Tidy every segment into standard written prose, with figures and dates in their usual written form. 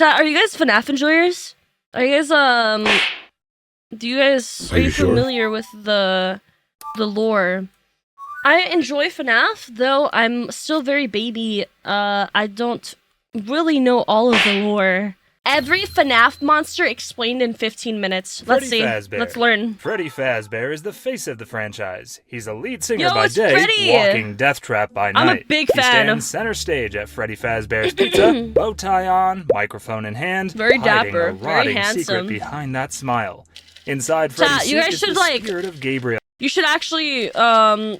Chat, are you guys FNAF enjoyers? Are you guys are you familiar with the lore? I enjoy FNAF, though I'm still very baby. I don't really know all of the lore. Every FNAF monster explained in 15 minutes. Let's see. Let's learn. Freddy Fazbear is the face of the franchise. He's a lead singer by day, walking death trap by night. I'm a big fan. He stands center stage at Freddy Fazbear's Pizza, bow tie on, microphone in hand, very hiding dapper, a rotting very handsome secret behind that smile. Inside Freddy's suit is the spirit of Gabriel. You should actually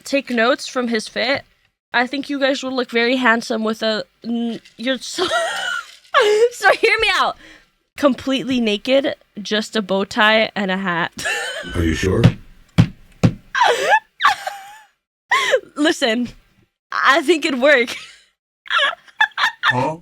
take notes from his fit. I think you guys would look very handsome with a. You're so. So hear me out. Completely naked, just a bow tie and a hat. Are you sure? Listen, I think it'd work. Huh?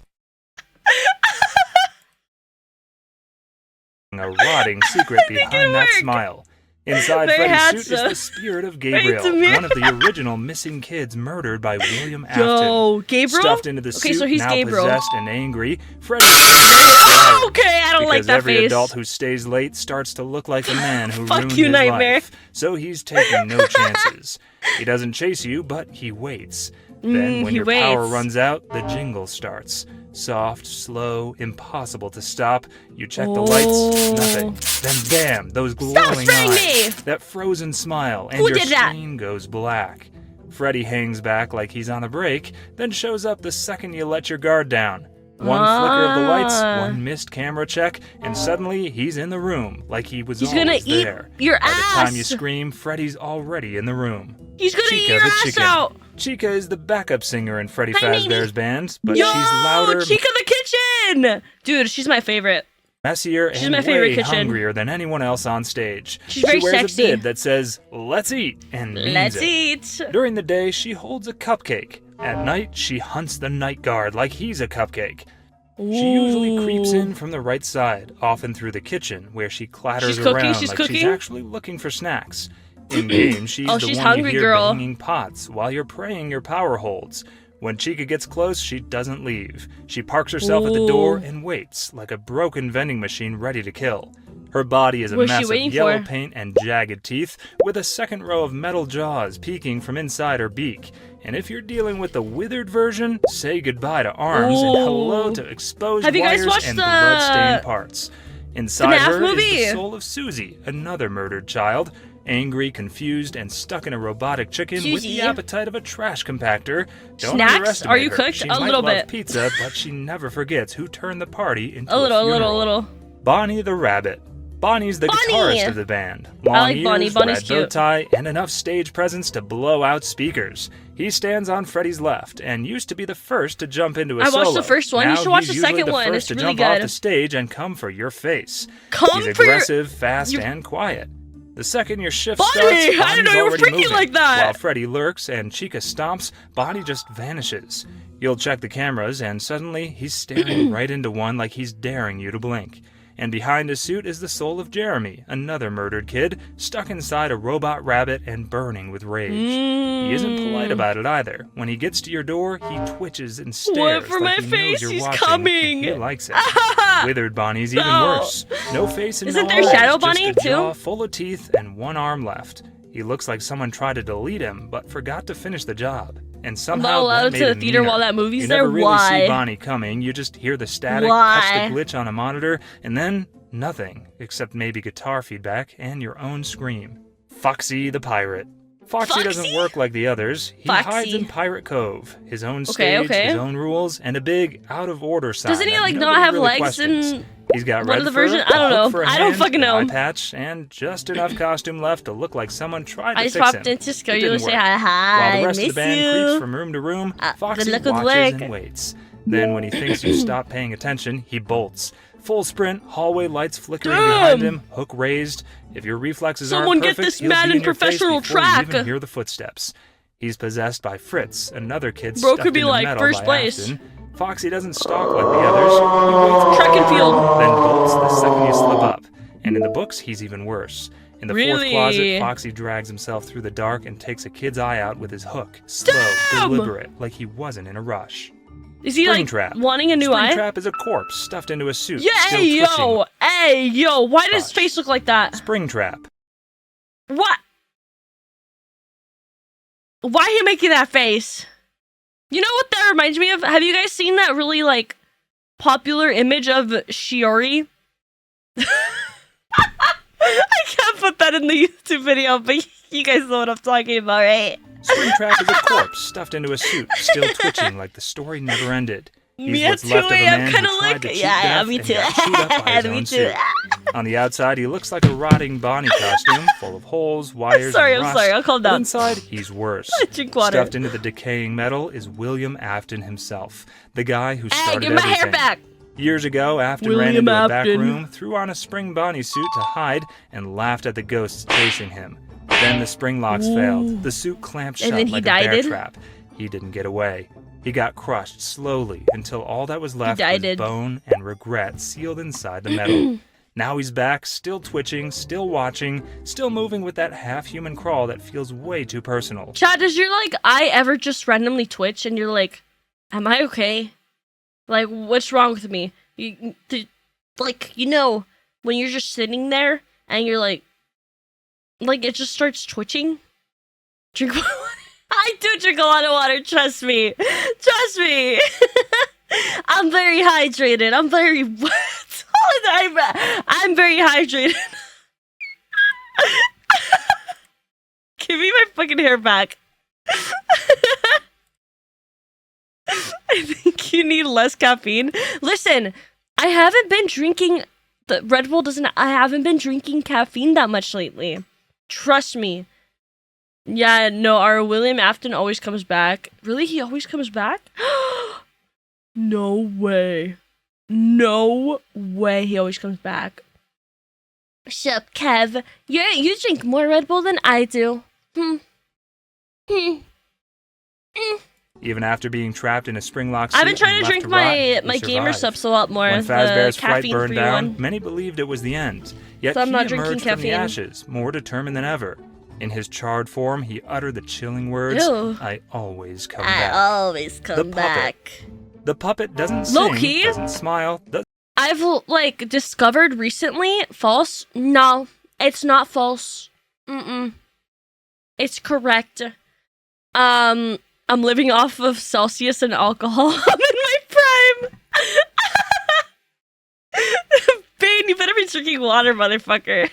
A rotting secret behind that smile. Inside Freddy's suit is the spirit of Gabriel, one of the original missing kids murdered by William Afton. Yo, Gabriel? Stuffed into the suit, so he's now Gabriel. Possessed and angry, Freddy okay, I don't like that every face. adult who stays late starts to look like a man who Fuck ruined you, his Nightmare. life. So he's taking no chances. He doesn't chase you, but he waits. Then when your power runs out, the jingle starts. Soft, slow, impossible to stop. You check the lights, nothing. Then bam, those glowing eyes, that frozen smile, and your screen goes black. Freddy hangs back like he's on a break, then shows up the second you let your guard down. One flicker of the lights, one missed camera check, and suddenly he's in the room, like he was always there. Your By ass. the time you scream, Freddy's already in the room. He's gonna eat your ass out. Chica is the backup singer in Freddy Fazbear's band, but Yo, she's louder. Chica the kitchen! Dude, she's my favorite. Messier and way hungrier than anyone else on stage. She's very wears sexy. a bid that says, "Let's eat," and means Let's it. eat. During the day, she holds a cupcake. At night, she hunts the night guard like he's a cupcake. She usually creeps in from the right side, often through the kitchen, where she clatters around she's actually looking for snacks. In-game, she's the one you hear banging pots while you're praying your power holds. When Chica gets close, she doesn't leave. She parks herself at the door and waits, like a broken vending machine ready to kill. Her body is a mess of yellow paint and jagged teeth, with a second row of metal jaws peeking from inside her beak. And if you're dealing with the withered version, say goodbye to arms and hello to exposed wires and blood-stained parts. Inside her is the soul of Susie, another murdered child. Angry, confused, and stuck in a robotic chicken with the appetite of a trash compactor. Don't underestimate Are you her. cooked? She A might little love bit. pizza, but she never forgets who turned the party into a funeral. little. Bonnie the Rabbit. Bonnie's the guitarist of the band. Long ears, red bow tie, and enough stage presence to blow out speakers. He stands on Freddy's left and used to be the first to jump into a solo. I watched the first one. Now you should watch he's the second usually one. the It's first really to jump good. off the stage and come for your face. Come He's for aggressive, fast, and quiet. The second your shift starts, Bonnie, I didn't know you were freaky moving. like that. While Freddy lurks and Chica stomps, Bonnie just vanishes. You'll check the cameras, and suddenly he's staring right into one like he's daring you to blink. And behind his suit is the soul of Jeremy, another murdered kid, stuck inside a robot rabbit and burning with rage. He isn't polite about it either. When he gets to your door, he twitches and stares like he knows you're watching. And he likes it. Withered Bonnie's even worse. No face and Isn't no there eyes, Shadow just Bonnie a jaw full of teeth and one arm left. He looks like someone tried to delete him, but forgot to finish the job. And somehow I'm not allowed to the theater while that movie's there. You never really see Bonnie coming. You just hear the static, catch the glitch on a monitor, and then nothing, except maybe guitar feedback and your own scream. Foxy the Pirate. Foxy doesn't work like the others. He hides in Pirate Cove. His own stage, his own rules, and a big out-of-order sign. Doesn't he not have legs in He's got one red of the fur, versions? I don't know. I don't fucking know. Eye patch, and just enough costume left to look like someone tried to fix him. I just popped in to scare you and say hi. While the rest miss of the band you. creeps from room to room, Foxy watches and waits. Then when he thinks you stop paying attention, he bolts. Full sprint, hallway lights flickering behind him, hook raised. If your reflexes aren't perfect, get this he'll man be in your face professional before you track. even hear the footsteps. He's possessed by Fritz, another kid Bro stuffed could be into like metal first by place. Afton. Foxy doesn't stalk like the others. He waits Track and field. then bolts the second you slip up. And in the books, he's even worse. In the fourth closet, Foxy drags himself through the dark and takes a kid's eye out with his hook. Slow, deliberate, like he wasn't in a rush. Is he like wanting a new eye? Springtrap is a corpse stuffed into a suit. Yeah, hey yo, why does his face look like that? Springtrap. What? Why are you making that face? You know what that reminds me of? Have you guys seen that really like popular image of Shiori? I can't put that in the YouTube video, but you guys know what I'm talking about, right? Springtrap is a corpse stuffed into a suit, still twitching like the story never ended. He's what's left of a man who tried to cheat death and got chewed up by his own suit. On the outside, he looks like a rotting Bonnie costume, full of holes, wires, and rust. I'll calm down. But inside, he's worse. Drink water. Stuffed into the decaying metal is William Afton himself, the guy who started give my everything. hair back! Years ago, Afton ran into a back room, threw on a spring Bonnie suit to hide, and laughed at the ghosts chasing him. Then the spring locks failed. The suit clamped shut like a bear trap. He didn't get away. He got crushed slowly until all that was left was bone and regret sealed inside the metal. Now he's back, still twitching, still watching, still moving with that half-human crawl that feels way too personal. Chad, does your like eye ever just randomly twitch and you're like, am I okay? Like, what's wrong with me? Like, you know, when you're just sitting there and you're like it just starts twitching? Drink water. I do drink a lot of water, trust me. Trust me. I'm very hydrated. I'm very... What? I'm very hydrated. Give me my fucking hair back. I think you need less caffeine. Listen, I haven't been drinking... The Red Bull doesn't... I haven't been drinking caffeine that much lately. Trust me. Yeah, no, our William Afton always comes back. Really? He always comes back? No way. No way he always comes back. Sup, Kev? You drink more Red Bull than I do. Even after being trapped in a spring lock suit, I've been trying to drink my gamer subs a lot more. When Fazbear's flight caffeine burned down, one. many believed it was the end. Yet So I'm not he drinking emerged from the caffeine. ashes, more determined than ever. In his charred form, he uttered the chilling words, Ew. I always come back. always come back. The puppet doesn't sing, Low-key? doesn't smile. I've like discovered recently, false. No, it's not false. It's correct. I'm living off of Celsius and alcohol. I'm in my prime. Bane, you better be drinking water, motherfucker.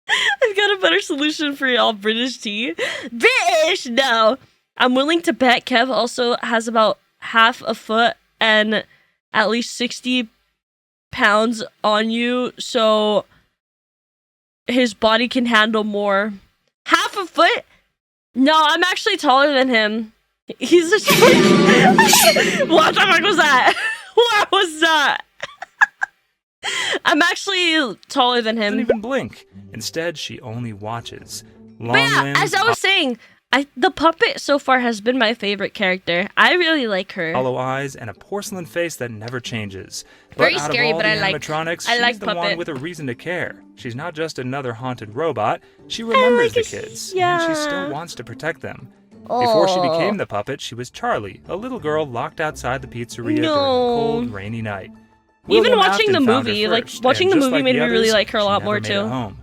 I've got a better solution for y'all British tea. British, no. I'm willing to bet Kev also has about half a foot and at least 60 pounds on you, so his body can handle more. Half a foot? No, I'm actually taller than him. He's just like... What the fuck was that? What was that? I'm actually taller than him. Doesn't even blink. Instead, she only watches. But yeah, as I was saying, the puppet so far has been my favorite character. I really like her. Hollow eyes and a porcelain face that never changes. Very scary, but I like animatronics, I like she's the puppet. one with a reason to care. She's not just another haunted robot. She remembers the kids, and she still wants to protect them. Before she became the puppet, she was Charlie, a little girl locked outside the pizzeria during a cold, rainy night. Even watching the movie, watching the movie made me really like her a lot more too.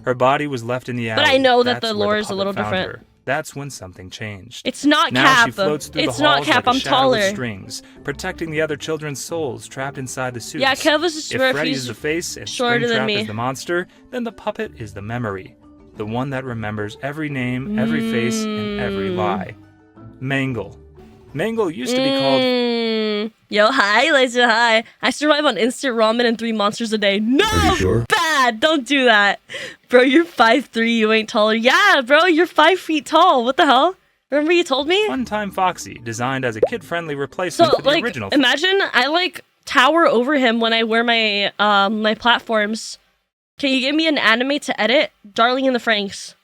Her body was left in the alley. But I know that the lore is a little different. That's when something changed. It's not now Cap. She floats through It's the halls not Cap. like a I'm shadow taller. with strings, protecting the other children's souls trapped inside the suits. Yeah, Kev was just If Freddy is the face and shorter than Springtrap me. is the monster, then the puppet is the memory, the one that remembers every name, every face, and every lie. Mangle. Mangle used to be called... Yo, hi, Laser, hi. I survive on instant ramen and 3 monsters a day. No! Are you sure? Bad! Don't do that. Bro, you're 5'3", you ain't taller. Yeah, bro, you're 5 feet tall. What the hell? Remember you told me? One-time Foxy, designed as a kid-friendly replacement for the original. Imagine I, tower over him when I wear my, my platforms. Can you give me an anime to edit? Darling in the Franxx.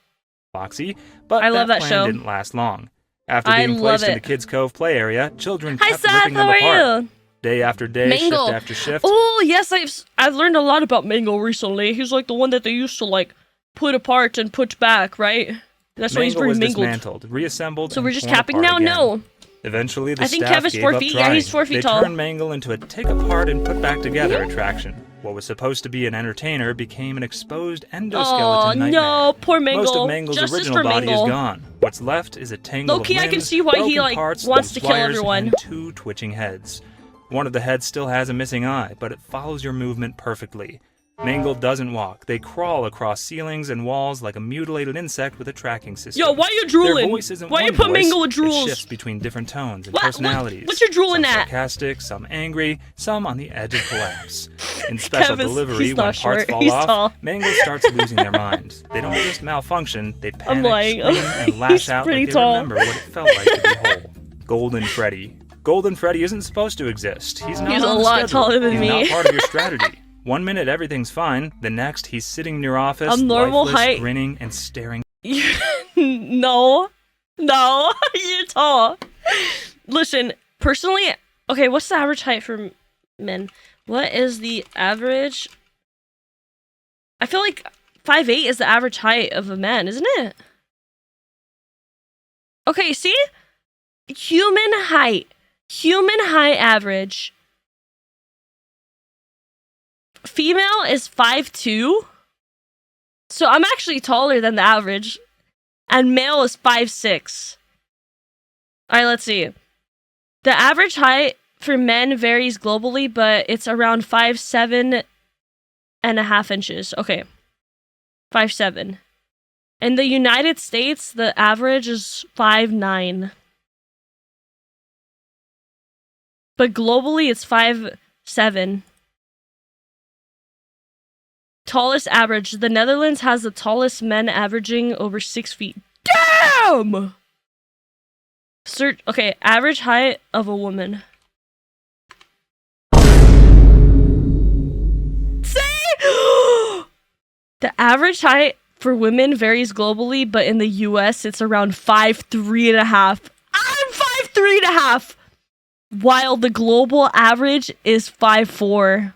Foxy, but I love that plan show. didn't last long. After being placed in the Kids Cove play area, children kept ripping them how apart. are you? Day after day, Mangle. shift after shift. Oh, yes, I've learned a lot about Mangle recently. He's like the one that they used to put apart and put back, right? That's why he's very was mingled. Dismantled, reassembled, So and we're just torn capping apart now? again. No. Eventually, the I think staff Kev is gave 4 up feet. trying. Yeah, he's 4 feet they tall. turned Mangle into a take-apart and put-back-together attraction. What was supposed to be an entertainer became an exposed endoskeleton nightmare. No, poor Mangle. Most of Mangle's Justice original for body Mangle. is gone. What's left is a tangle Low-key, of I limbs, can see why he, broken like, parts, wants loose to kill wires, everyone. and 2 twitching heads. One of the heads still has a missing eye, but it follows your movement perfectly. Mangle doesn't walk. They crawl across ceilings and walls like a mutilated insect with a tracking system. Yo, why are you drooling? Their voice isn't Why you one put voice. Mangle with It drools? shifts between different tones and What? personalities. What's your drooling some at? Sarcastic, some angry, some on the edge of collapse. In special delivery, he's when not parts short. fall He's off, tall. Mangle starts losing their minds. They don't just malfunction, they I'm panic, lying. scream, and lash He's out pretty like they tall. remember what it felt like to be whole. Golden Freddy. Golden Freddy isn't supposed to exist. He's not He's on a the lot schedule. taller than He's me. not part of your strategy. One minute everything's fine, the next he's sitting in your office, I'm normal lifeless, height. grinning and staring. No, you're tall. Listen, personally, okay, what's the average height for men? What is the average? I feel like 5'8" is the average height of a man, isn't it? Okay, see? Human height average. Female is 5'2". So I'm actually taller than the average. And male is 5'6". Alright, let's see. The average height for men varies globally, but it's around 5'7.5" inches. Okay. 5'7". In the United States, the average is 5'9". But globally, it's 5'7". Tallest average. The Netherlands has the tallest men averaging over 6 feet. Damn! Search. Okay, average height of a woman. See? The average height for women varies globally, but in the US, it's around 5'3.5". I'm 5'3.5", while the global average is 5'4".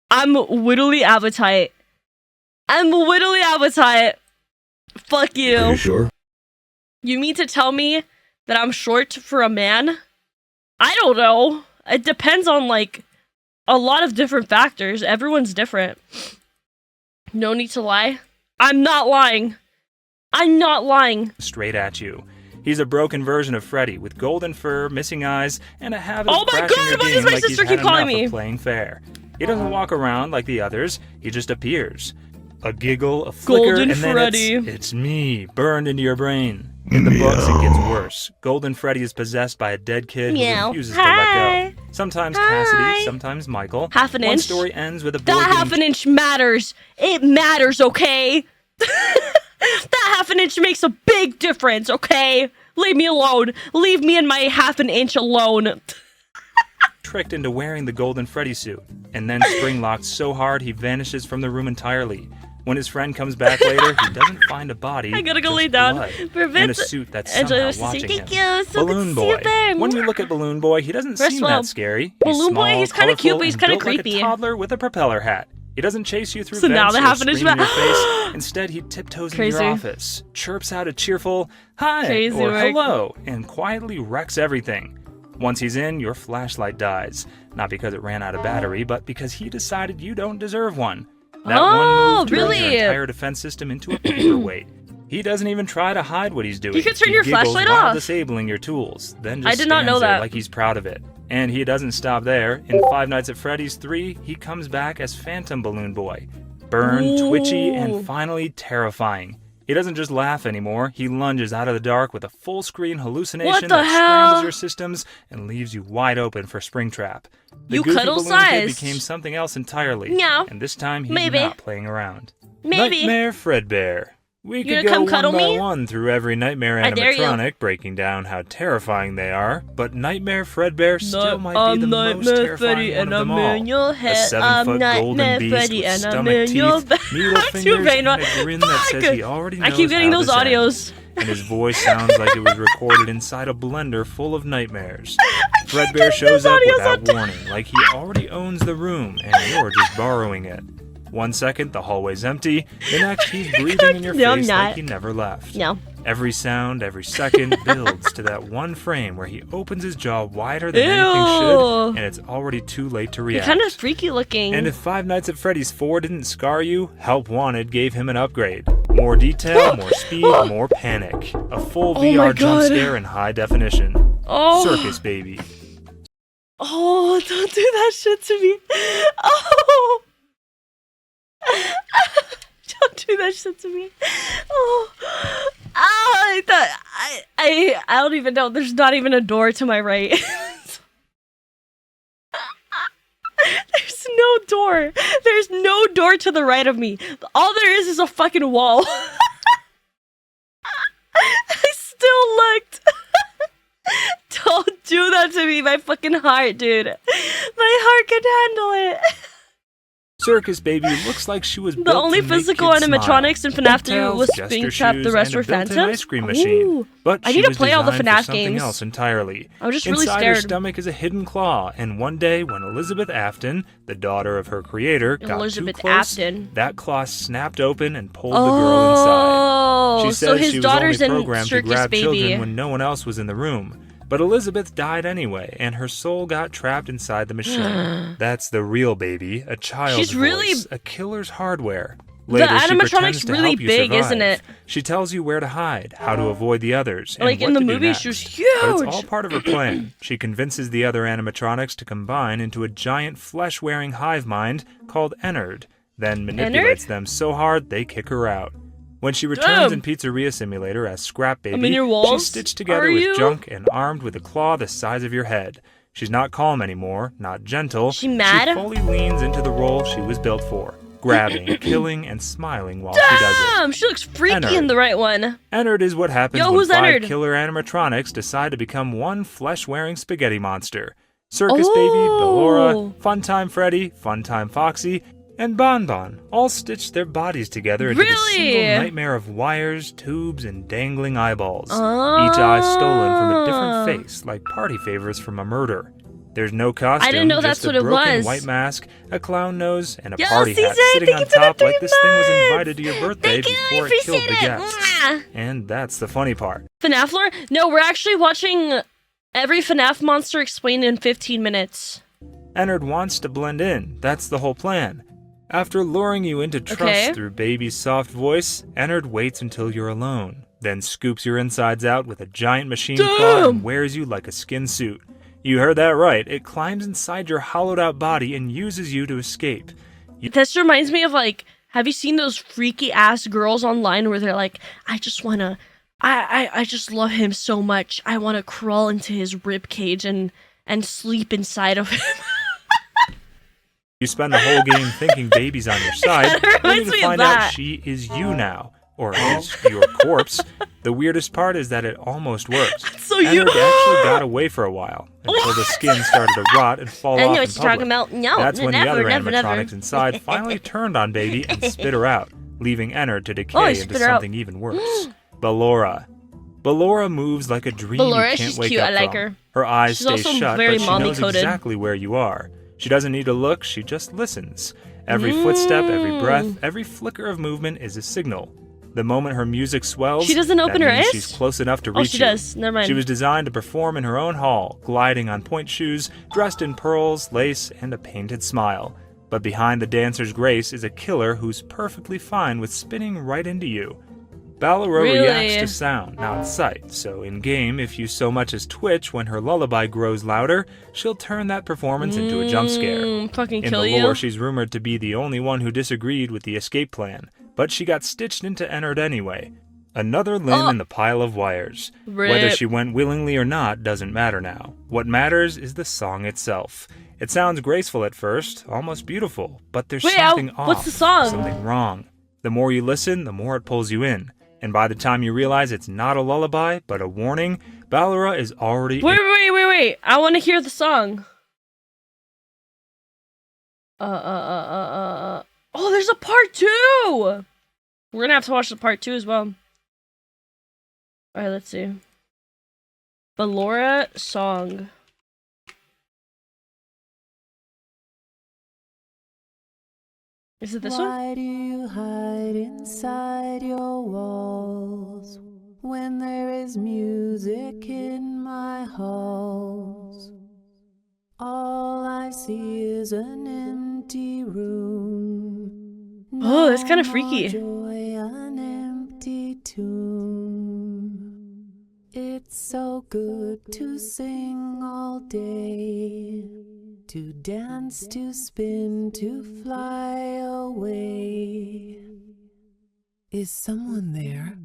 I'm wittily appetite. Fuck you. Are you sure? You mean to tell me that I'm short for a man? I don't know. It depends on, like, a lot of different factors. Everyone's different. No need to lie. I'm not lying. Straight at you. He's a broken version of Freddy with golden fur, missing eyes, and a habit Oh of my crashing God, your why game does my like he's sister had keep calling enough me? of playing fair. He doesn't walk around like the others, he just appears. A giggle, a flicker, Golden and then Freddy. it's me, burned into your brain. In the books, it gets worse. Golden Freddy is possessed by a dead kid Meow. who refuses Hi. to let go. Sometimes Hi. Cassidy, sometimes Michael. Half an One inch. story ends with a boy That getting half an inch matters. It matters, okay? That half an inch makes a big difference, okay? Leave me alone. Leave me and my half an inch alone. tricked into wearing the Golden Freddy suit, and then spring-locked so hard he vanishes from the room entirely. When his friend comes back later, he doesn't find a body, I gotta go just lay down. blood, Perfect. and a suit that's Enjoy somehow this to see. watching him. Thank you. So Balloon good to see you Boy. there. When we look at Balloon Boy, he doesn't First seem of all, that scary. Balloon Boy, he's kind of cute, but he's kinda Like creepy. a toddler with a propeller hat. He doesn't chase you through So now vents they or have an scream in your issue- face. Instead, he tiptoes into Crazy. your office, chirps out a cheerful "hi" Crazy or work. "hello," and quietly wrecks everything. Once he's in, your flashlight dies. Not because it ran out of battery, but because he decided you don't deserve one. That one move turns really? your entire defense system into a paperweight. He doesn't even try to hide what he's doing. You can turn He your giggles flashlight while off. disabling your tools, then just I did not know stands there that. like he's proud of it. And he doesn't stop there. In Five Nights at Freddy's 3, he comes back as Phantom Balloon Boy. Burned, twitchy, Ooh. and finally terrifying. He doesn't just laugh anymore, he lunges out of the dark with a full-screen hallucination What the that hell? scrambles your systems and leaves you wide open for Springtrap. The You goofy cuddle balloon kid sized. became something else entirely. Meow. And this time he's Maybe. not playing around. Maybe. Nightmare Fredbear. We You could gonna go come one cuddle by me? one through every Nightmare I dare you. animatronic, breaking down how terrifying they are, but Nightmare Fredbear still might be I'm the most Nightmare terrifying Freddy one and of them I'm all. in your A head. 7-foot I'm golden Nightmare beast Freddy with and I'm stomach in your teeth, bed. needle I'm fingers, too vain. and a grin that says he already knows I keep getting how those this audios. ends. And his voice sounds like it was recorded inside a blender full of nightmares. Fredbear shows those up audios without warning, like he already owns the room and you're just borrowing it. 1 second, the hallway's empty. The next, he's breathing in your No, I'm face not. like he never left. No. Every sound, every second builds to that one frame where he opens his jaw wider than anything should, and it's already too late to react. You're kind of freaky looking. And if Five Nights at Freddy's 4 didn't scar you, Help Wanted gave him an upgrade. More detail, more speed, more panic. A full VR jump scare in high definition. Circus Baby. Oh, don't do that shit to me. Oh. Don't do that shit to me. Oh. I don't even know. There's not even a door to my right. There's no door. There's no door to the right of me. All there is a fucking wall. I still looked. Don't do that to me, my fucking heart, dude. My heart can handle it. Circus Baby looks like she was built the only to make physical kids animatronics in FNAF 3 was gesture being trapped. The shoes, rest and a were built-in phantoms. ice cream machine. But I she need to was play all the designed FNAF for something games. else entirely. I was just really Inside scared. her stomach is a hidden claw, and one day when Elizabeth Afton, the daughter of her creator, got Elizabeth too close, Afton. that claw snapped open and pulled the girl inside. She says so his she was daughter's only in programmed to Circus grab Baby. children when no one else was in the room. But Elizabeth died anyway, and her soul got trapped inside the machine. That's the real baby, a child's voice, a killer's hardware. Later, the she pretends animatronic's to really help you big, survive. isn't it? She tells you where to hide, how to avoid the others, and Like what in the to do movie, next. she was huge. But it's all part of her plan. She convinces the other animatronics to combine into a giant flesh-wearing hive mind called Ennard, then manipulates them so hard they kick her out. When she returns in Pizzeria Simulator as Scrap Baby, she's stitched together with junk and armed with a claw the size of your head. She's not calm anymore, not gentle. She mad? She fully leans into the role she was built for, grabbing, killing, and smiling while she does it. Damn, she looks freaky in the right one. Ennard is what happens when who's 5 Ennard? killer animatronics decide to become one flesh-wearing spaghetti monster. Circus Baby, Ballora, Funtime Freddy, Funtime Foxy, and Bonbon all stitched their bodies together into this single nightmare of wires, tubes, and dangling eyeballs. Each eye stolen from a different face, like party favors from a murder. There's no costume, I didn't know just that's what a it broken was. white mask, a clown nose, and a party hat CJ, sitting on top like this thing was months. invited to your birthday before it killed the guests. And that's the funny part. FNAF lore? No, we're actually watching every FNAF monster explained in 15 minutes. Ennard wants to blend in. That's the whole plan. After luring you into trust through Baby's soft voice, Ennard waits until you're alone, then scoops your insides out with a giant machine claw and wears you like a skin suit. You heard that right. It climbs inside your hollowed-out body and uses you to escape. This reminds me of, like, have you seen those freaky-ass girls online where they're like, I just wanna... I just love him so much. I wanna crawl into his rib cage and sleep inside of him. You spend the whole game thinking Baby's on your side, only to find out she is you now, or is your corpse. The weirdest part is that it almost works. So Ennard actually got away for a while, until the skin started to rot and fall off in public. That's when the other animatronics inside finally turned on Baby and spit her out, leaving Ennard to decay into something even worse. Ballora. Ballora moves like a dream you can't she's wake cute. up I like from. her. Her eyes She's stay also shut, very but she knows mommy-coded. exactly where you are. She doesn't need to look, she just listens. Every footstep, every breath, every flicker of movement is a signal. The moment her music swells, she doesn't open that her means eyes? she's close enough to reach she you. does. Never mind. She was designed to perform in her own hall, gliding on point shoes, dressed in pearls, lace, and a painted smile. But behind the dancer's grace is a killer who's perfectly fine with spinning right into you. Ballora reacts to sound, not sight, so in-game, if you so much as twitch when her lullaby grows louder, she'll turn that performance into a jump scare. Fucking In kill the you. lore, she's rumored to be the only one who disagreed with the escape plan, but she got stitched into Ennard anyway. Another limb in the pile of wires. Rip. Whether she went willingly or not doesn't matter now. What matters is the song itself. It sounds graceful at first, almost beautiful, but there's something off, what's the song? something wrong. The more you listen, the more it pulls you in. And by the time you realize it's not a lullaby, but a warning, Ballora is already... Wait. I want to hear the song. Oh, there's a part 2! We're gonna have to watch the part 2 as well. Alright, let's see. Ballora song. Is it this one? Why do you hide inside your walls? when there is music in my halls. All I see is an empty room. Oh, that's kind of freaky. Joy, an empty tomb. It's so good to sing all day, to dance, to spin, to fly away. Is someone there?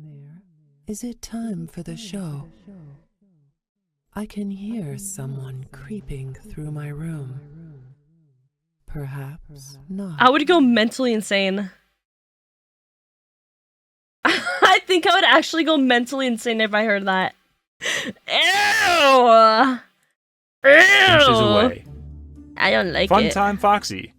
Is it time for the show? I can hear someone creeping through my room. Perhaps not. I would go mentally insane. I think I would actually go mentally insane if I heard that. Ew! Inches away. I don't like it. Funtime Foxy.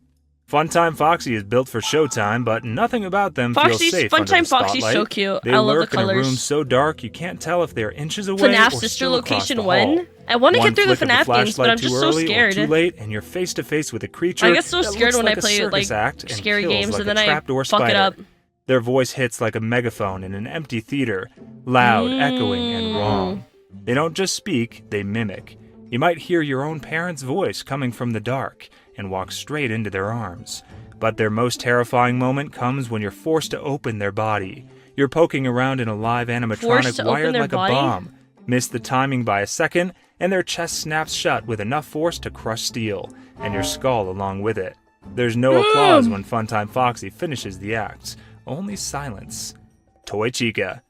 Funtime Foxy is built for showtime, but nothing about them feels safe under the Funtime spotlight. Foxy's so cute. They I love the lurk in a room colors. so dark you can't tell if they're inches away FNAF or sister still across location the 1. hall. I want to One get through the flick of FNAF games, but I'm flashlight just too so early or scared. too late, and you're face to face with a creature. I get so that scared looks when I like a play circus like act and scary kills games like and a then I trapdoor fuck it spider. up. Their voice hits like a megaphone in an empty theater, loud, echoing, and wrong. They don't just speak, they mimic. You might hear your own parents' voice coming from the dark and walk straight into their arms. But their most terrifying moment comes when you're forced to open their body. You're poking around in a live animatronic wired like a bomb. Miss the timing by a second, and their chest snaps shut with enough force to crush steel, and your skull along with it. There's no applause when Funtime Foxy finishes the act, only silence. Toy Chica.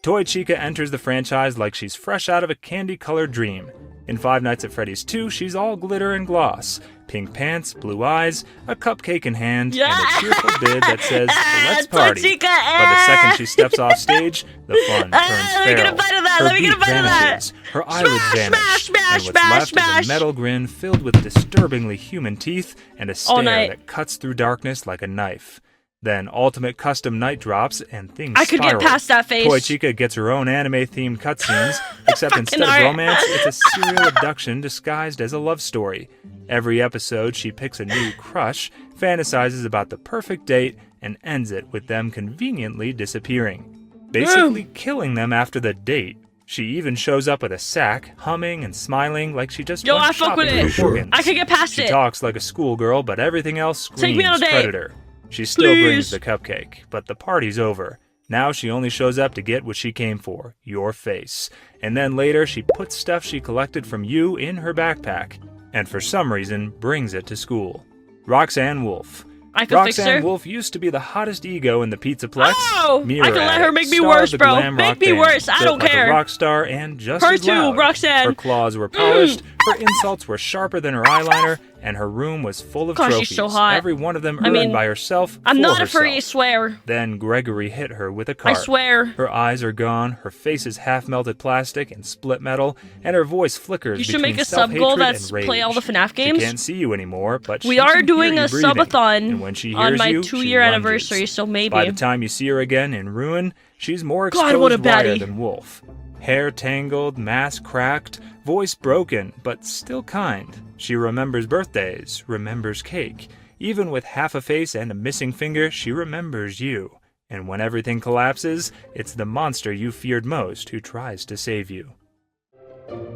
Toy Chica enters the franchise like she's fresh out of a candy-colored dream. In Five Nights at Freddy's 2, she's all glitter and gloss. Pink pants, blue eyes, a cupcake in hand, and a cheerful bid that says, "Let's party." But the second she steps off stage, the fun turns feral. Let me get a bite of that, Her let me get a beak bite of that. vanishes, her eyelids vanish, and what's left smash. is a metal grin filled with disturbingly human teeth and a stare that cuts through darkness like a knife. Then Ultimate Custom Night drops and things I could spiral. get past that face. Toy Chica gets her own anime-themed cutscenes, except instead of romance, it's a serial abduction disguised as a love story. Every episode, she picks a new crush, fantasizes about the perfect date, and ends it with them conveniently disappearing. Basically killing them after the date. She even shows up with a sack, humming and smiling like she just went I fuck with shopping it. for Morgans. I could get past She it. talks like a schoolgirl, but everything else screams Take me on a date. predator. She still brings the cupcake, but the party's over. Now she only shows up to get what she came for, your face. And then later she puts stuff she collected from you in her backpack, and for some reason brings it to school. Roxanne Wolf. I could fix her. Roxanne Wolf used to be the hottest ego in the Pizzaplex. Oh! Mirror I can let her addict, make me star worse, of the bro. glam Make rock me band, worse. I built don't like care. A rock star and just Her as too, loud. Roxanne. Her claws were polished, her insults were sharper than her eyeliner, and her room was full of Gosh, trophies. she's so hot. Every one of them earned by herself. I'm for not a herself. furry, I swear. Then Gregory hit her with a cart. I swear. Her eyes are gone, her face is half-melted plastic and split metal, and her voice flickers You should between make a sub goal self-hatred that's and rage. play all the FNAF games. She can't see you anymore, but We she are can doing hear a you breathing. subathon And when she hears on my you, 2-year she anniversary, lunges. so maybe. By the time you see her again in Ruin, she's more God, exposed what a wire baddie. than Wolf. Hair tangled, mask cracked, voice broken, but still kind. She remembers birthdays, remembers cake. Even with half a face and a missing finger, she remembers you. And when everything collapses, it's the monster you feared most who tries to save you.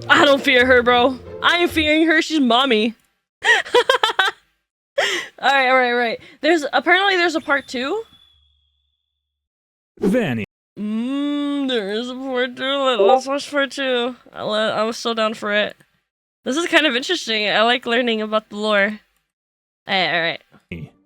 I don't fear her, bro. I am fearing her. She's mommy. Alright. Apparently there's a part 2. Vanny. There is a part 2. Let's watch part 2. I was so down for it. This is kind of interesting. I like learning about the lore. Alright.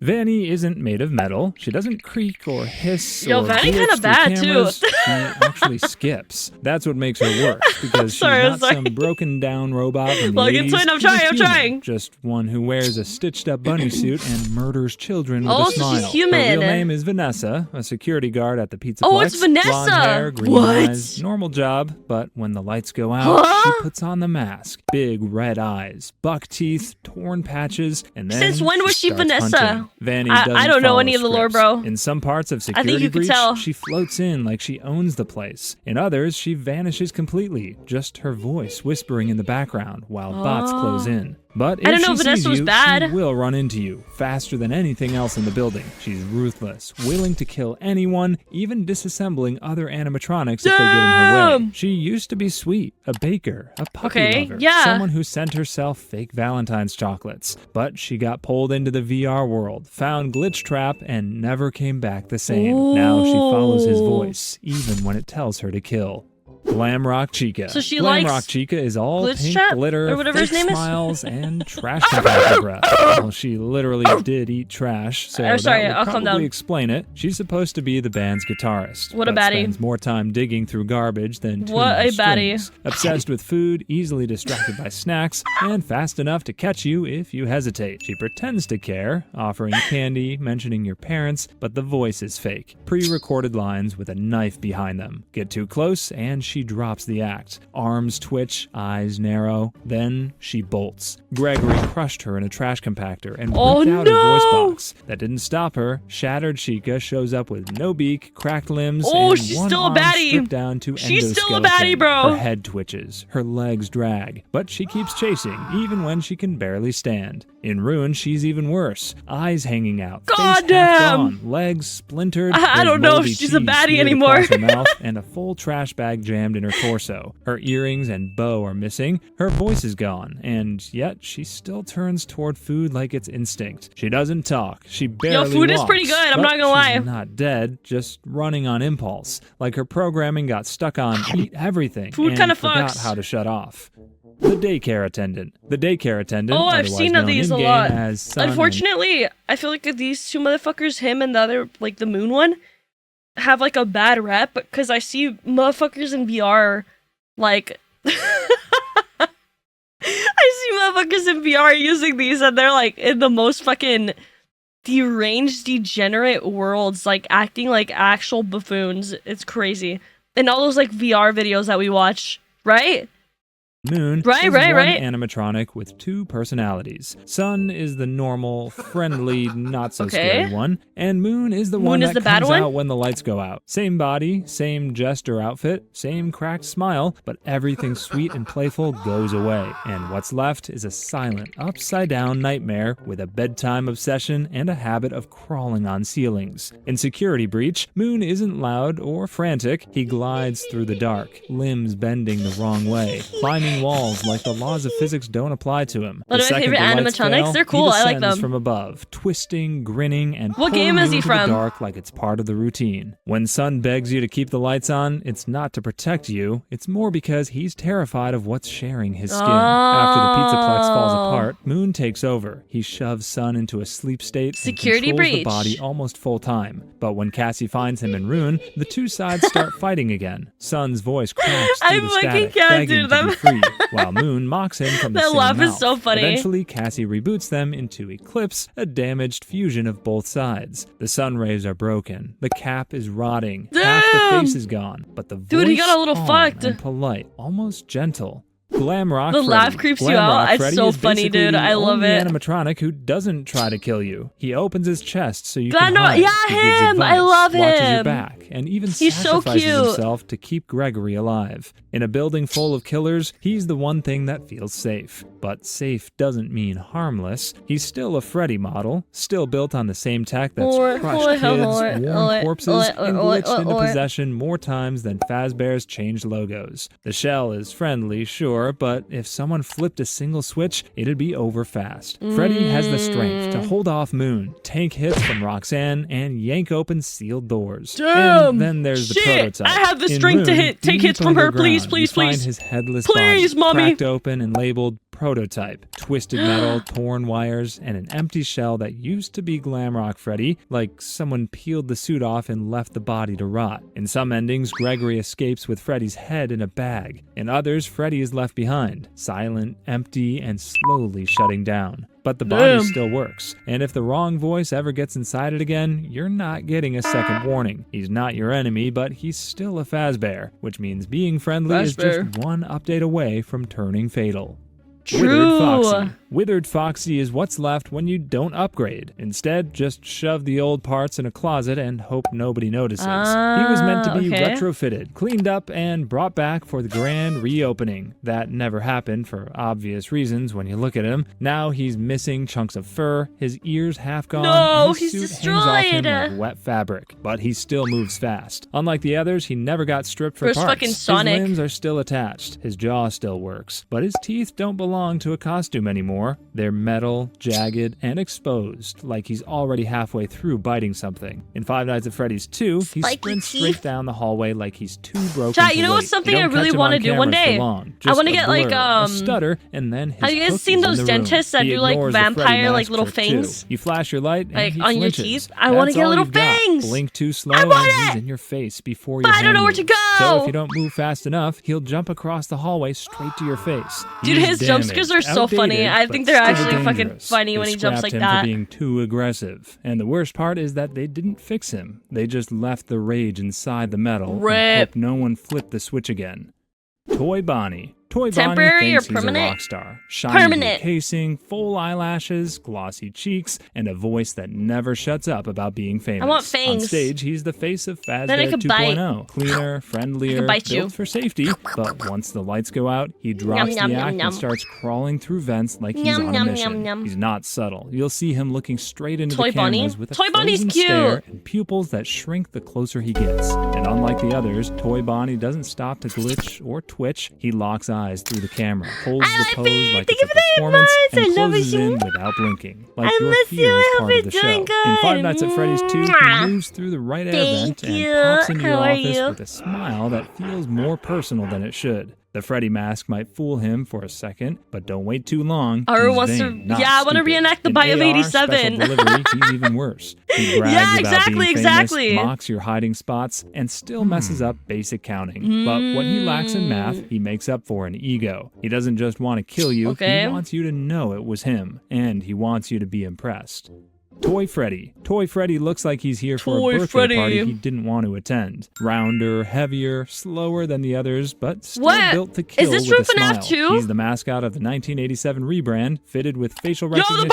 Vanny isn't made of metal. She doesn't creak or hiss Yo, or Vanny glitch kinda through bad, too. cameras. She actually skips. That's what makes her worse, because she's not some broken down robot from the Look, 80s. it's fine. I'm She's a trying. human, just one who wears a stitched up bunny suit and murders children with Oh, a so smile. she's human. Her real name is Vanessa, a security guard at the Pizzaplex. Oh, it's Vanessa. Blonde hair, green What? eyes, normal job, but when the lights go out, Huh? she puts on the mask. Big red eyes, buck teeth, torn patches, and then Since when was she starts Vanessa? hunting. Vanny I doesn't don't know follow any of the lore, scripts. bro. In some parts of I think Security you could Breach, tell. she floats in like she owns the place. In others, she vanishes completely, just her voice whispering in the background while bots close in. But if I don't know she if Vanessa sees was you, bad. she will run into you, faster than anything else in the building. She's ruthless, willing to kill anyone, even disassembling other animatronics if they get in her way. She used to be sweet, a baker, a puppy lover, someone who sent herself fake Valentine's chocolates. But she got pulled into the VR world, found Glitch Trap, and never came back the same. Ooh. Now she follows his voice, even when it tells her to kill. Glam Rock Chica. So she Glam likes Rock Chica is all Glitch pink Trap, glitter, or whatever his fake name is? smiles, and trash compactor breath. Well, she literally did eat trash, so I'm sorry, that would I'll calm probably down. explain it. She's supposed to be the band's guitarist, What a but baddie. spends more time digging through garbage than tuning What her a baddie. strings. Obsessed with food, easily distracted by snacks, and fast enough to catch you if you hesitate. She pretends to care, offering candy, mentioning your parents, but the voice is fake. Pre-recorded lines with a knife behind them. Get too close, and she drops the act. Arms twitch, eyes narrow. Then she bolts. Gregory crushed her in a trash compactor and ripped out her voice box. That didn't stop her. Shattered Chica shows up with no beak, cracked limbs, and she's one still a arm baddie. stripped down to She's still a endoskeleton. baddie, bro. Her head twitches, her legs drag, but she keeps chasing, even when she can barely stand. In Ruin, she's even worse. Eyes hanging out, face half Goddamn. gone, legs splintered. I don't know if moldy she's a cheese baddie smeared anymore. across her mouth, and a full trash bag jammed in her torso. Her earrings and bow are missing. Her voice is gone, and yet she still turns toward food like it's instinct. She doesn't talk. She barely food is walks, pretty good, I'm but not gonna lie. she's not dead, just running on impulse. Like her programming got stuck on eat everything Food and kinda forgot fucks. how to shut off. The daycare attendant. The daycare attendant, Oh, I've otherwise seen known these a in-game lot. as Sun and Unfortunately, I feel like these two motherfuckers, him and the other, like the moon one, have like a bad rep because I see motherfuckers in VR, like, I see motherfuckers in VR using these and they're like in the most fucking deranged, degenerate worlds, like acting like actual buffoons. It's crazy. And all those like VR videos that we watch, right? Moon Right, is right, one right. animatronic with two personalities. Sun is the normal, friendly, not so Okay. scary one, and Moon is the Moon one is that the bad comes one? out when the lights go out. Same body, same jester outfit, same cracked smile, but everything sweet and playful goes away, and what's left is a silent, upside-down nightmare with a bedtime obsession and a habit of crawling on ceilings. In Security Breach, Moon isn't loud or frantic. He glides through the dark, limbs bending the wrong way, climbing walls like the laws of physics don't apply to him. One The of my second favorite the lights animatronics. fail, They're cool. He I like descends them. from above, twisting, grinning, and What pulling game is you he into from? the dark like it's part of the routine. When Sun begs you to keep the lights on, it's not to protect you. It's more because he's terrified of what's sharing his skin. After the Pizzaplex falls apart, Moon takes over. He shoves Sun into a sleep state Security and controls breach. the body almost full time. But when Cassie finds him in Ruin, the two sides start fighting again. Sun's voice cracks through I the fucking static, can't begging do to be them. free, while Moon mocks him from the That same laugh is mouth. so funny. Eventually, Cassie reboots them into Eclipse, a damaged fusion of both sides. The sun rays are broken. The cap is rotting. Half the Damn! face is gone, but the Dude, he voice got a little calm fucked. and polite, almost gentle. Glam Rock The Freddy. laugh creeps you Glam out. Rock It's Freddy so is funny, basically dude. the I love only it. animatronic who doesn't try to kill you. He opens his chest so you God, can no, hide. yeah, He gives him. I advice, love watches your him. back, and even He's so sacrifices cute. himself to keep Gregory alive. In a building full of killers, he's the one thing that feels safe. But safe doesn't mean harmless. He's still a Freddy model, still built on the same tech that's crushed kids, worn corpses, and glitched into possession more times than Fazbear's changed logos. The shell is friendly, sure, but if someone flipped a single switch, it'd be over fast. Freddy has the strength to hold off Moon, tank hits from Roxanne, and yank open sealed doors. Damn! And then there's the Shit! prototype. I have the In strength to Moon, take deep hits from her. Please, underground, please, you find please. his headless Please, body mommy. cracked open and labeled prototype. Twisted metal, torn wires, and an empty shell that used to be Glamrock Freddy, like someone peeled the suit off and left the body to rot. In some endings, Gregory escapes with Freddy's head in a bag. In others, Freddy is left behind, silent, empty, and slowly shutting down. But the body Damn. still works, and if the wrong voice ever gets inside it again, you're not getting a second warning. He's not your enemy, but he's still a Fazbear, which means being friendly is Fazbear. just one update away from turning fatal. True. Withered Foxy. Withered Foxy is what's left when you don't upgrade. Instead, just shove the old parts in a closet and hope nobody notices. He was meant to be retrofitted, cleaned up, and brought back for the grand reopening. That never happened for obvious reasons when you look at him. Now he's missing chunks of fur, his ears half gone, and his suit hangs off him like wet fabric. But he still moves fast. Unlike the others, he never got stripped for parts. His limbs are still attached, his jaw still works, but his teeth don't belong to a costume anymore. They're metal, jagged, and exposed, like he's already halfway through biting something. In Five Nights at Freddy's 2, he sprints straight down the hallway like he's too broken Chat, you know what's something I really want to do one day? I want to get like a stutter, and then his have you guys seen those dentists that do like vampire like little fangs? You flash your light and like he on flinches. your teeth. I want to get little fangs. Blink too slow and he's in your face before you. But I don't know where to go. So if you don't move fast enough, he'll jump across the hallway straight to your face. Dude, his jump scares are so funny. I think they're actually fucking funny when he jumps like that. For being too aggressive. And the worst part is that they didn't fix him. They just left the rage inside the metal and hope no one flipped the switch again. Toy Bonnie. Toy Temporary Bonnie thinks or permanent? He's a rock star. Shiny blue casing, full eyelashes, glossy cheeks, and a voice that never shuts up about being famous. I want fangs. On stage, he's the face of Fazbear Then I could 2.0. Cleaner, friendlier, built for safety. But once the lights go out, he drops the act and starts crawling through vents like he's on a mission. He's not subtle. You'll see him looking straight into the cameras with a frozen stare and pupils that shrink the closer he gets. And unlike the others, Toy Bonnie doesn't stop to glitch or twitch. He locks eyes through the camera, holds the pose like it's a performance, and closes in without blinking, like you're here as part of the show. In Five Nights at Freddy's 2, he moves through the right air vent and pops into your office with a smile that feels more personal than it should. The Freddy mask might fool him for a second, but don't wait too long. I want to reenact the Buy of 87. Delivery, he's even worse. He brags about being famous, mocks your hiding spots, and still messes up basic counting. But what he lacks in math, he makes up for in ego. He doesn't just want to kill you, he wants you to know it was him, and he wants you to be impressed. Toy Freddy. Toy Freddy looks like he's here for a birthday party he didn't want to attend. Rounder, heavier, slower than the others, but still built to kill with a smile. He's the mascot of the 1987 rebrand, fitted with facial recognition,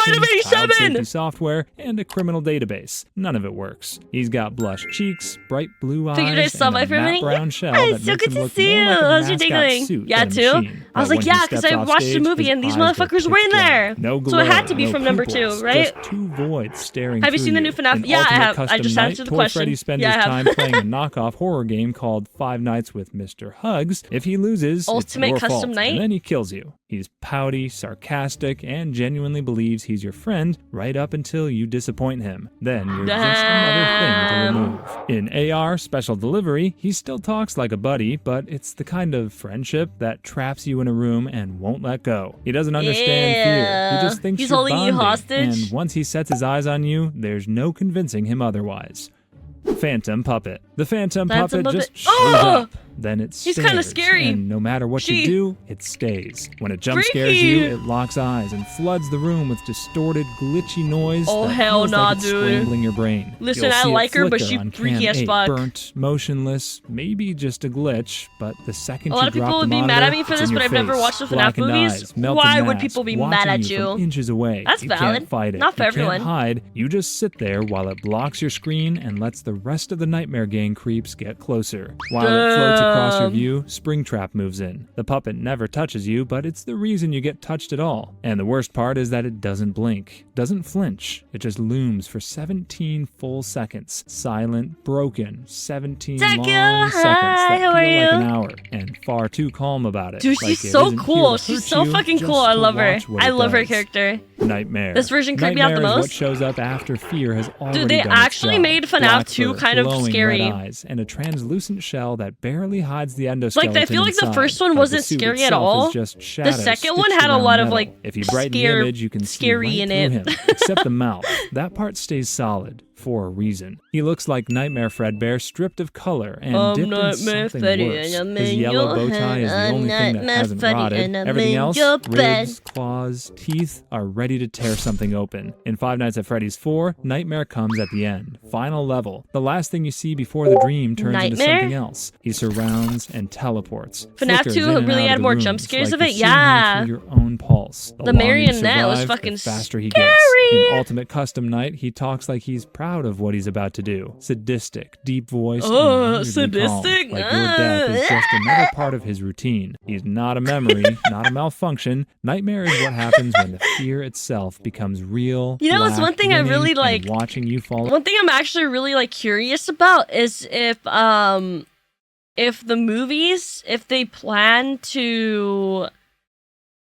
child safety software, and a criminal database. None of it works. He's got blush cheeks, bright blue eyes, and a matte brown shell that makes him look more like a mascot suit than a machine. I was like, yeah, because I watched the movie and these motherfuckers were in there. So it had to be from number 2, right? Just two voids staring. Have you seen the new FNAF? Yeah, I have. I just answered the question. Freddy spends his time playing a knockoff horror game called Five Nights with Mr. Hugs. If he loses, it's your fault, and then he kills you. He's pouty, sarcastic, and genuinely believes he's your friend right up until you disappoint him. Then you're just another thing to remove. In AR Special Delivery, he still talks like a buddy, but it's the kind of friendship that traps you in a room and won't let go. He doesn't understand fear. He just thinks he's you're holding bonding, you hostage. And once he sets his eyes on you, there's no convincing him otherwise. Phantom Puppet. The Phantom Puppet just shows up. Then it stares, he's kind of scary. And no matter what you do, it stays. When it jump scares you, it locks eyes and floods the room with distorted, glitchy noise that feels like it's scrambling your brain. Listen, I like her, but she's freaky as fuck. Burnt, motionless, maybe just a glitch, but the second a lot you of people drop would the be monitor, mad at me for this, but I've never watched the FNAF movies. Why would people be mad at you? Inches away. That's valid. Can't fight it. Not for you everyone. Can't hide. You just sit there while it blocks your screen and lets the rest of the Nightmare Gang creeps get closer. While it floats across your view, Springtrap moves in. The puppet never touches you, but it's the reason you get touched at all. And the worst part is that it doesn't blink, doesn't flinch. It just looms for 17 full seconds. Silent, broken, 17 long seconds that feel like an hour. And far too calm about it. Dude, she's so cool. She's so fucking cool. I love her. I love her character. Nightmare. This version creeped me out the most. What shows up after fear has already Dude, they actually made FNAF 2 kind of scary. Red eyes and a translucent shell that barely hides the endoskeleton. Like, I feel like the first one wasn't scary at all. The second one had a lot of like if you brighten the image, you can see right in through it. him, except the mouth. That part stays solid. For a reason. He looks like Nightmare Fredbear stripped of color and dipped in something worse. His yellow bow tie is the only thing that hasn't rotted. Everything else, ribs, claws, teeth, are ready to tear something open. In Five Nights at Freddy's 4, Nightmare comes at the end. Final level. The last thing you see before before the dream turns into Nightmare? something else. He surrounds and teleports. FNAF flickers 2 in and really out had of the more rooms, jump scares like of you're it, seeing him yeah. through your own pulse. The longer you marionette was survive, fucking the faster he scary. gets. In Ultimate Custom Night, he talks like he's proud of what he's about to do. Sadistic, deep voice, and weirdly sadistic? calm, like your death is just another part of his routine. He's not a memory, not a malfunction. Nightmare is what happens when the fear itself becomes real. You know, it's one thing I really like. Watching you fall. One thing I'm actually really like curious about is if the movies, if they plan to,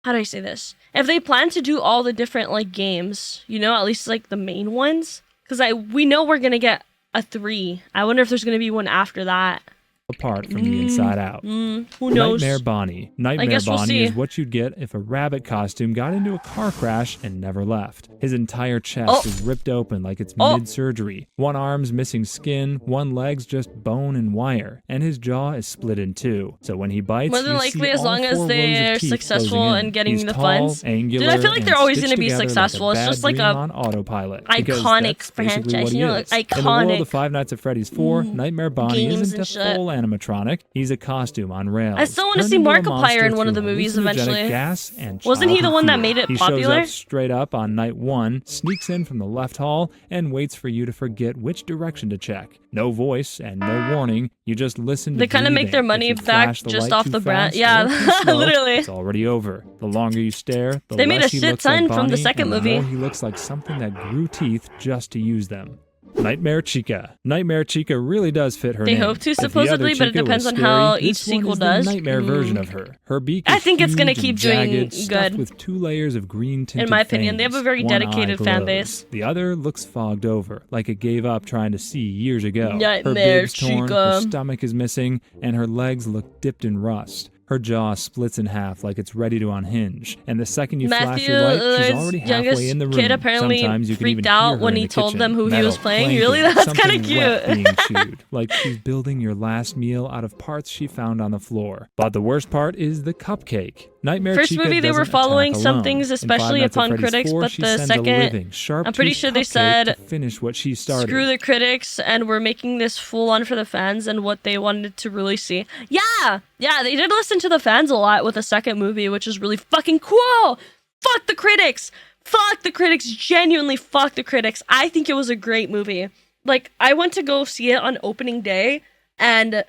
how do I say this? If they plan to do all the different like games, you know, at least like the main ones, because we know we're gonna get a 3. I wonder if there's gonna be one after that. Apart from the inside out. Who knows? Nightmare Bonnie. Nightmare Bonnie is what you'd get if a rabbit costume got into a car crash and never left. His entire chest is ripped open like it's mid-surgery. One arm's missing skin, one leg's just bone and wire, and his jaw is split in 2. So when he bites, more than likely, as long as they're successful in getting the funds. Dude, I feel like they're always going to be successful. Like it's just like a on autopilot. iconic franchise. You know, like iconic. In the world of Five Nights at Freddy's 4, Nightmare Bonnie isn't a shit. full animatronic. He's a costume on rails. I still want to see Markiplier in one of the movies eventually. Gas and wasn't he the one that made it popular? He shows up straight up on night 1, sneaks in from the left hall, and waits for you to forget which direction to check. No voice and no warning. You just listen to They kind of make their money back just off the brand. Yeah, literally. It's already over. The longer you stare, the they made a less he shit looks like ton from the Bonnie, second and the movie. more he looks like something that grew teeth just to use them. Nightmare Chica. Nightmare Chica really does fit her They name. hope to, If the supposedly, other but it Chica depends was on how scary, each this one sequel is does. The nightmare version of her. Her beak is I think it's gonna huge keep and doing jagged, stuffed good. with 2 layers of green tinted In my opinion, they have a fangs. very One eye dedicated fan glows. base. The other looks fogged over, like it gave up trying to see years ago. Nightmare her bib's torn, Chica. her stomach is missing, and her legs look dipped in rust. Her jaw splits in half like it's ready to unhinge, and the second you flash your light, she's already halfway in the room. Kid apparently Sometimes you can even freaked hear out her when in he the told kitchen. them who he was Metal, playing. blanket, Really? That's something kind of wet cute. being chewed, like she's building your last meal out of parts she found on the floor. But the worst part is the cupcake. Nightmare First Chica movie, they were doesn't following attack some alone. things, In especially Five Nights at upon Freddy's critics, 4, but she the sends a second, living, I'm pretty sharp-toothed sure they cupcake said, to finish what she started. screw the critics, and we're making this full on for the fans and what they wanted to really see. Yeah, they did listen to the fans a lot with the second movie, which is really fucking cool. Fuck the critics. Fuck the critics. Genuinely fuck the critics. I think it was a great movie. Like, I went to go see it on opening day, and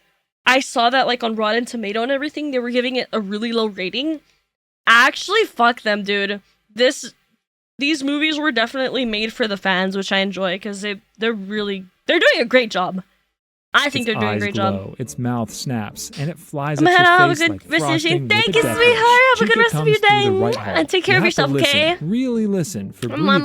I saw that, like, on Rotten Tomato and everything, they were giving it a really low rating. Actually, fuck them, dude. These movies were definitely made for the fans, which I enjoy, because they're doing a great job. I think they're doing a great job. Its mouth snaps, and it flies I'm at gonna your have a face good like rest of your frosting day. with Thank a you, death sweetheart. wish. Have a good Chica rest of comes your through the day. right hall. And take care You of have to yourself, listen, okay? Really listen for breathing. One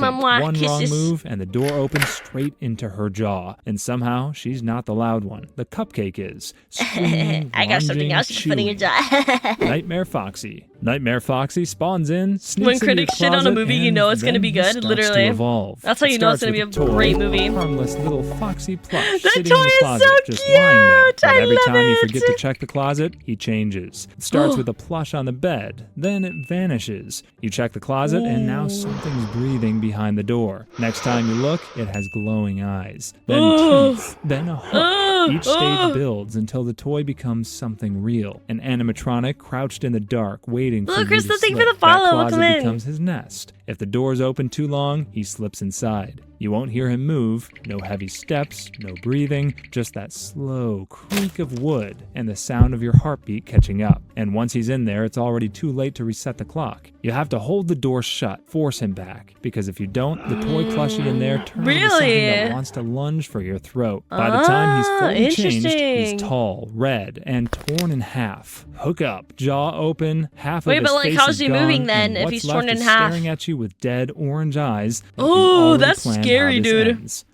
wrong move, and the door opens straight into her jaw. And somehow, she's not the loud one. The cupcake is. Screaming, I got something lunging, else to put in your chewing. jaw. Nightmare Foxy. Nightmare Foxy spawns in, sneaks When into critics your shit on a closet, movie, you and know it's gonna then be he good, starts literally. to evolve. That's how you know it's gonna be a great movie. Harmless little foxy plush That sitting in toy the is closet, so just cute! lying there. But I every love time you it! forget to check the closet, he changes. It starts with a plush on the bed, then it vanishes. You check the closet, and now something's breathing behind the door. Next time you look, it has glowing eyes, then teeth, then a hook. Each stage builds until the toy becomes something real. An animatronic crouched in the dark, waiting for you to Krista, thank you for slip. the follow. That Welcome closet in. becomes his nest. If the door's open too long, he slips inside. You won't hear him move, no heavy steps, no breathing, just that slow creak of wood and the sound of your heartbeat catching up. And once he's in there, it's already too late to reset the clock. You have to hold the door shut, force him back, because if you don't, the toy plushie in there turns into something that wants to lunge for your throat. By the time he's fully changed, he's tall, red, and torn in half. Hook up, jaw open, half of his face how's is he gone, moving then, and if what's he's left torn in is half? staring at you with dead orange eyes. Oh, He's already that's planned scary, how this dude. ends.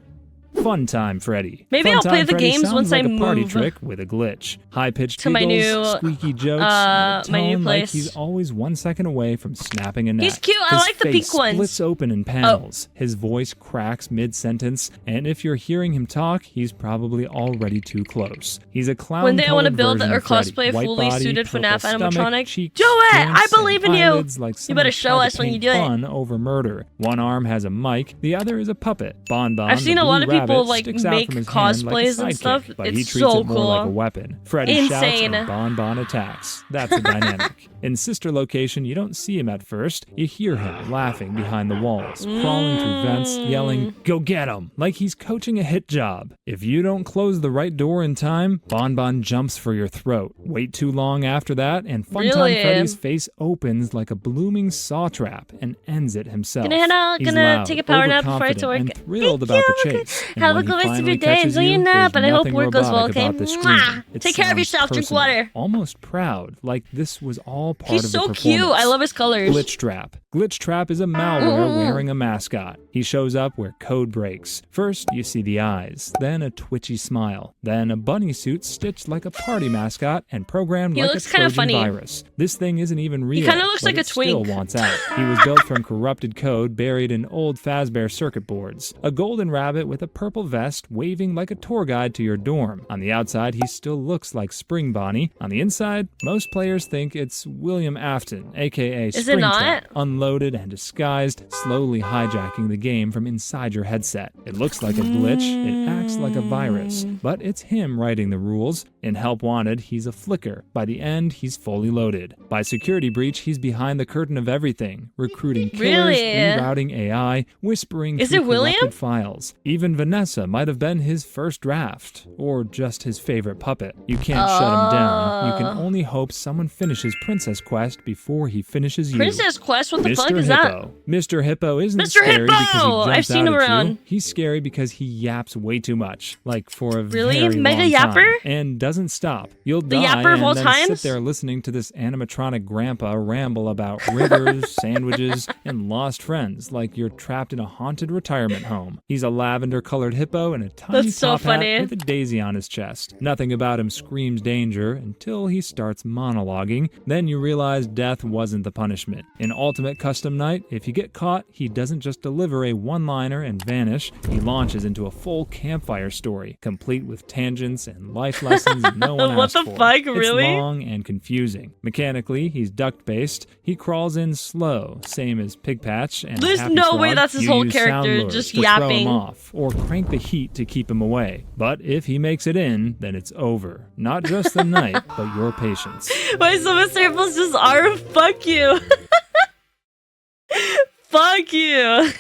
Fun time, Freddy. Maybe Fun I'll play Time the Freddy games sounds once like I a party move trick with a glitch. High-pitched to my giggles, new, squeaky jokes, my and a new tone like place. he's always 1 second away from snapping a neck. He's cute. I His like the face pink ones. splits open in panels. His voice cracks mid-sentence, and if you're hearing him talk, he's probably already too close. He's a clown. One day I want to build version or of Freddy. cosplay a White fully body, suited purple FNAF stomach, animatronic. cheeks, Do it! I joints, believe in and you! eyelids like You someone better show tried to us when you paint do it. fun over murder. One arm has a mic, the other is a puppet. Bon Bon, I've seen the a lot of blue people people like sticks out make from his hand like a cosplays and sidekick, stuff. but he It's treats so it more cool. like a weapon. Freddy Insane. shouts and Bonbon attacks. That's the dynamic. In Sister Location, you don't see him at first. You hear him laughing behind the walls, crawling through vents, yelling, "Go get him!" like he's coaching a hit job. If you don't close the right door in time, Bonbon jumps for your throat. Wait too long after that, and Funtime Really? Freddy's face opens like a blooming saw trap and ends it himself. Gonna head out, He's gonna loud, take a power nap before I overconfident, to work. and thrilled about the chase. And Have a when good he rest of finally your day. catches Enjoy your you, nap, there's and I hope nothing work goes well, robotic okay? about the Mwah! screaming. It Take care of sounds yourself, drink personal, water. almost proud, like this was all part He's of the so performance. cute. I love his colors. Glitch Trap. Glitch Trap is a malware wearing a mascot. He shows up where code breaks. First, you see the eyes, then a twitchy smile, then a bunny suit stitched like a party mascot and programmed He like a looks kinda Trojan funny. virus. This thing isn't even real. kinda looks but like a it still twink. wants out. He was built from corrupted code buried in old Fazbear circuit boards. A golden rabbit with a purple vest waving like a tour guide to your dorm. On the outside, he still looks like Spring Bonnie. On the inside, most players think it's William Afton, aka Is it Springtrap, not? unloaded and disguised, slowly hijacking the game from inside your headset. It looks like a glitch, it acts like a virus, but it's him writing the rules. In Help Wanted, he's a flicker. By the end, he's fully loaded. By Security Breach, he's behind the curtain of everything, recruiting killers, Really? rerouting AI, whispering Is through it William? corrupted files. Even Vanessa might have been his first draft, or just his favorite puppet. You can't shut him down. You can only hope someone finishes Princess Quest before he finishes you. Princess Quest? What the Mr. fuck is Hippo. that? Mr. Hippo isn't Mr. scary Hippo! because he jumps I've seen out him at you. around. He's scary because he yaps way too much, like for a Really? very Mega long yapper? time, and doesn't stop. You'll The die yapper of and all then times? sit there listening to this animatronic grandpa ramble about rivers, sandwiches, and lost friends, like you're trapped in a haunted retirement home. He's a lavender-colored hippo and a tiny That's so top funny. hat with a daisy on his chest. Nothing about him screams danger until he starts monologuing. Then you realize death wasn't the punishment. In Ultimate Custom Night, if you get caught, he doesn't just deliver a one-liner and vanish. He launches into a full campfire story, complete with tangents and life lessons no one What asked the for. fuck, really? It's long and confusing. Mechanically, he's duct-based. He crawls in slow, same as Pigpatch and There's Happy no Frog. way that's his You whole use character, sound lures just to throw yapping. him off, or crank the heat to keep him away. But if he makes it in, then it's over. Not just the night, but your patience. Why so Mr. Hippos just are? Fuck you. Fuck you.